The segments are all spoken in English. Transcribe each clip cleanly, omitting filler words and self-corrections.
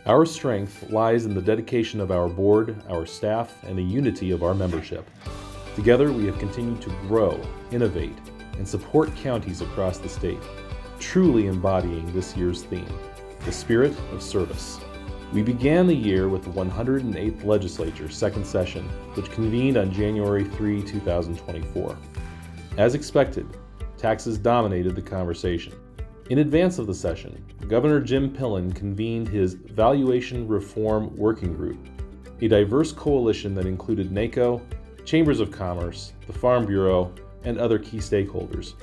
Our strength lies in the dedication of our board, our staff, and the unity of our membership. Together, we have continued to grow, innovate, and support counties across the state, truly embodying this year's theme, the spirit of service. We began the year with the 108th Legislature second session, which convened on January 3, 2024. As expected, taxes dominated the conversation. In advance of the session, Governor Jim Pillen convened his Valuation Reform Working Group, a diverse coalition that included NACO, Chambers of Commerce, the Farm Bureau, and other key stakeholders.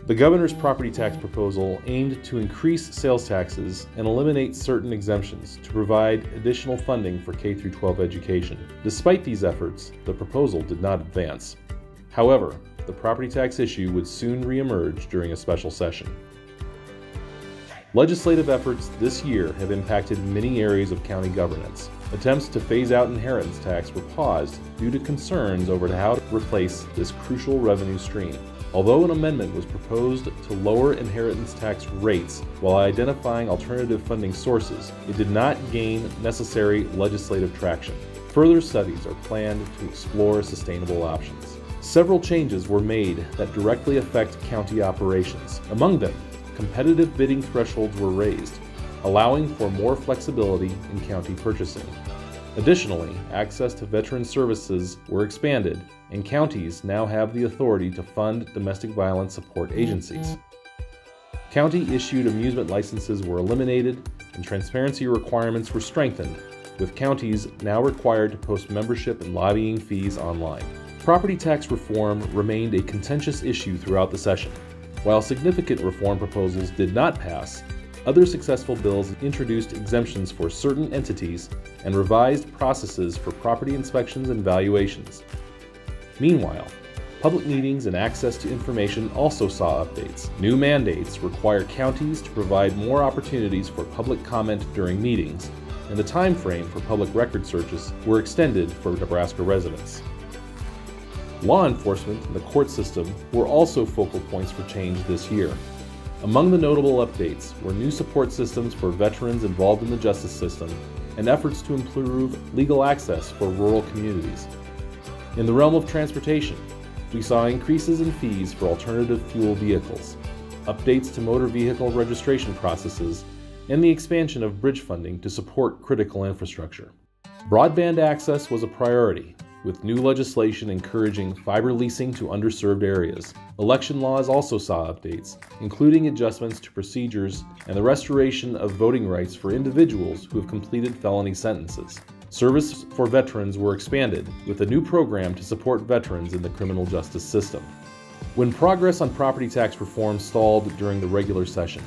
The governor's property tax proposal aimed to increase sales taxes and eliminate certain exemptions to provide additional funding for K-12 education. Despite these efforts, the proposal did not advance. However, the property tax issue would soon reemerge during a special session. Legislative efforts this year have impacted many areas of county governance. Attempts to phase out inheritance tax were paused due to concerns over how to replace this crucial revenue stream. Although an amendment was proposed to lower inheritance tax rates while identifying alternative funding sources, it did not gain necessary legislative traction. Further studies are planned to explore sustainable options. Several changes were made that directly affect county operations. Among them, competitive bidding thresholds were raised, allowing for more flexibility in county purchasing. Additionally, access to veteran services were expanded, and counties now have the authority to fund domestic violence support agencies. County-issued amusement licenses were eliminated, and transparency requirements were strengthened, with counties now required to post membership and lobbying fees online. Property tax reform remained a contentious issue throughout the session. While significant reform proposals did not pass, other successful bills introduced exemptions for certain entities and revised processes for property inspections and valuations. Meanwhile, public meetings and access to information also saw updates. New mandates require counties to provide more opportunities for public comment during meetings, and the time frame for public record searches were extended for Nebraska residents. Law enforcement and the court system were also focal points for change this year. Among the notable updates were new support systems for veterans involved in the justice system and efforts to improve legal access for rural communities. In the realm of transportation, we saw increases in fees for alternative fuel vehicles, updates to motor vehicle registration processes, and the expansion of bridge funding to support critical infrastructure. Broadband access was a priority, with new legislation encouraging fiber leasing to underserved areas. Election laws also saw updates, including adjustments to procedures and the restoration of voting rights for individuals who have completed felony sentences. Service for veterans were expanded, with a new program to support veterans in the criminal justice system. When progress on property tax reform stalled during the regular session,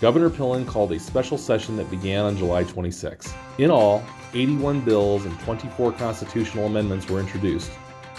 Governor Pillen called a special session that began on July 26. In all, 81 bills and 24 constitutional amendments were introduced,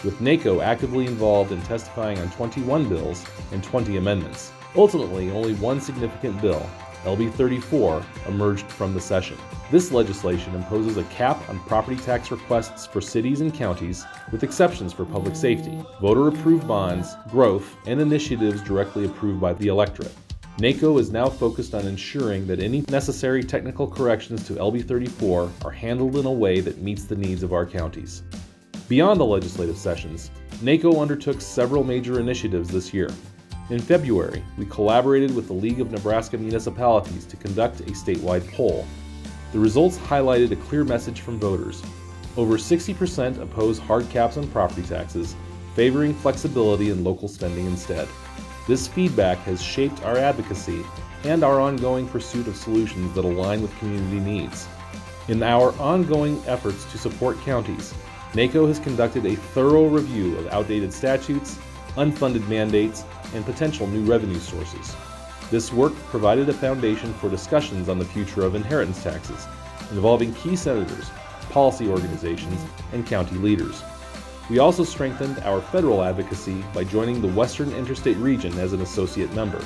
with NACO actively involved in testifying on 21 bills and 20 amendments. Ultimately, only one significant bill, LB 34, emerged from the session. This legislation imposes a cap on property tax requests for cities and counties, with exceptions for public safety, voter-approved bonds, growth, and initiatives directly approved by the electorate. NACO is now focused on ensuring that any necessary technical corrections to LB 34 are handled in a way that meets the needs of our counties. Beyond the legislative sessions, NACO undertook several major initiatives this year. In February, we collaborated with the League of Nebraska Municipalities to conduct a statewide poll. The results highlighted a clear message from voters. Over 60% oppose hard caps on property taxes, favoring flexibility in local spending instead. This feedback has shaped our advocacy and our ongoing pursuit of solutions that align with community needs. In our ongoing efforts to support counties, NACO has conducted a thorough review of outdated statutes, unfunded mandates, and potential new revenue sources. This work provided a foundation for discussions on the future of inheritance taxes, involving key senators, policy organizations, and county leaders. We also strengthened our federal advocacy by joining the Western Interstate Region as an associate member,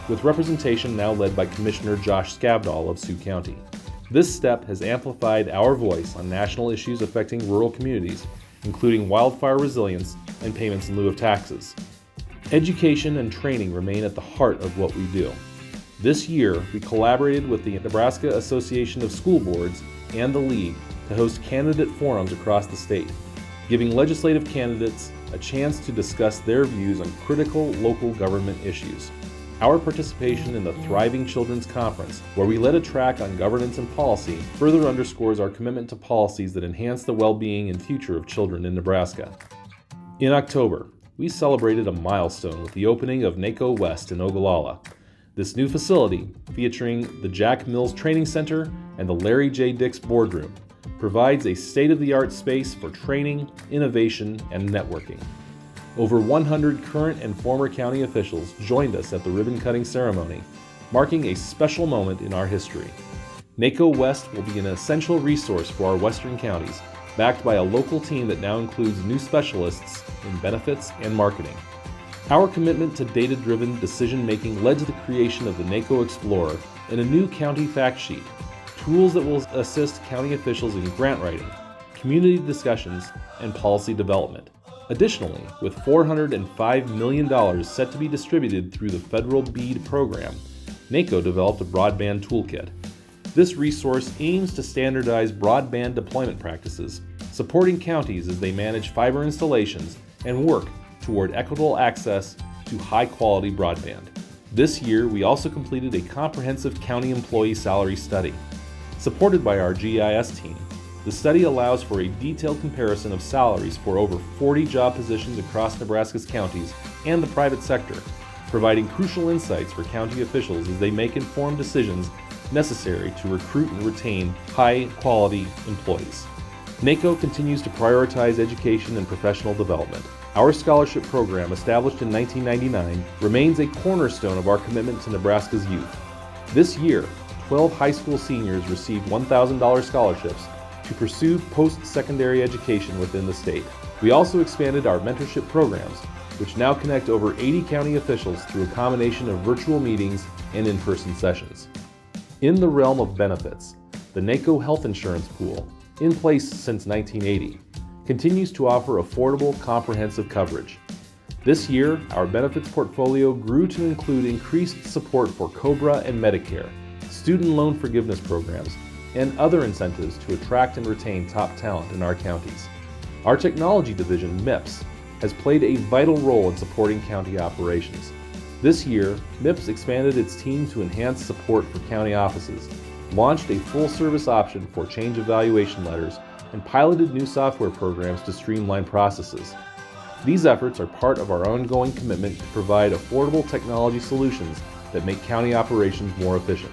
with representation now led by Commissioner Josh Skavdal of Sioux County. This step has amplified our voice on national issues affecting rural communities, including wildfire resilience and payments in lieu of taxes. Education and training remain at the heart of what we do. This year, we collaborated with the Nebraska Association of School Boards and the League to host candidate forums across the state, giving legislative candidates a chance to discuss their views on critical local government issues. Our participation in the Thriving Children's Conference, where we led a track on governance and policy, further underscores our commitment to policies that enhance the well-being and future of children in Nebraska. In October, we celebrated a milestone with the opening of NACO West in Ogallala. This new facility, featuring the Jack Mills Training Center and the Larry J. Dix Boardroom, provides a state-of-the-art space for training, innovation, and networking. Over 100 current and former county officials joined us at the ribbon-cutting ceremony, marking a special moment in our history. NACO West will be an essential resource for our western counties, backed by a local team that now includes new specialists in benefits and marketing. Our commitment to data-driven decision-making led to the creation of the NACO Explorer and a new county fact sheet, tools that will assist county officials in grant writing, community discussions, and policy development. Additionally, with $405 million set to be distributed through the federal BEAD program, NACO developed a broadband toolkit. This resource aims to standardize broadband deployment practices, supporting counties as they manage fiber installations and work toward equitable access to high-quality broadband. This year, we also completed a comprehensive county employee salary study. Supported by our GIS team, the study allows for a detailed comparison of salaries for over 40 job positions across Nebraska's counties and the private sector, providing crucial insights for county officials as they make informed decisions necessary to recruit and retain high-quality employees. NACO continues to prioritize education and professional development. Our scholarship program, established in 1999, remains a cornerstone of our commitment to Nebraska's youth. This year, 12 high school seniors received $1,000 scholarships to pursue post-secondary education within the state. We also expanded our mentorship programs, which now connect over 80 county officials through a combination of virtual meetings and in-person sessions. In the realm of benefits, the NACO Health Insurance Pool, in place since 1980, continues to offer affordable, comprehensive coverage. This year, our benefits portfolio grew to include increased support for COBRA and Medicare, student loan forgiveness programs, and other incentives to attract and retain top talent in our counties. Our technology division, MIPS, has played a vital role in supporting county operations. This year, MIPS expanded its team to enhance support for county offices, launched a full-service option for change evaluation letters, and piloted new software programs to streamline processes. These efforts are part of our ongoing commitment to provide affordable technology solutions that make county operations more efficient.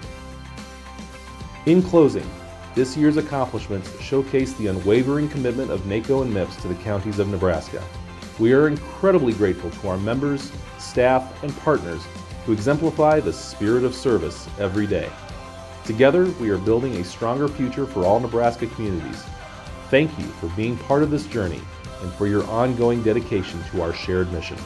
In closing, this year's accomplishments showcase the unwavering commitment of NACO and MIPS to the counties of Nebraska. We are incredibly grateful to our members, staff, and partners who exemplify the spirit of service every day. Together, we are building a stronger future for all Nebraska communities. Thank you for being part of this journey and for your ongoing dedication to our shared mission.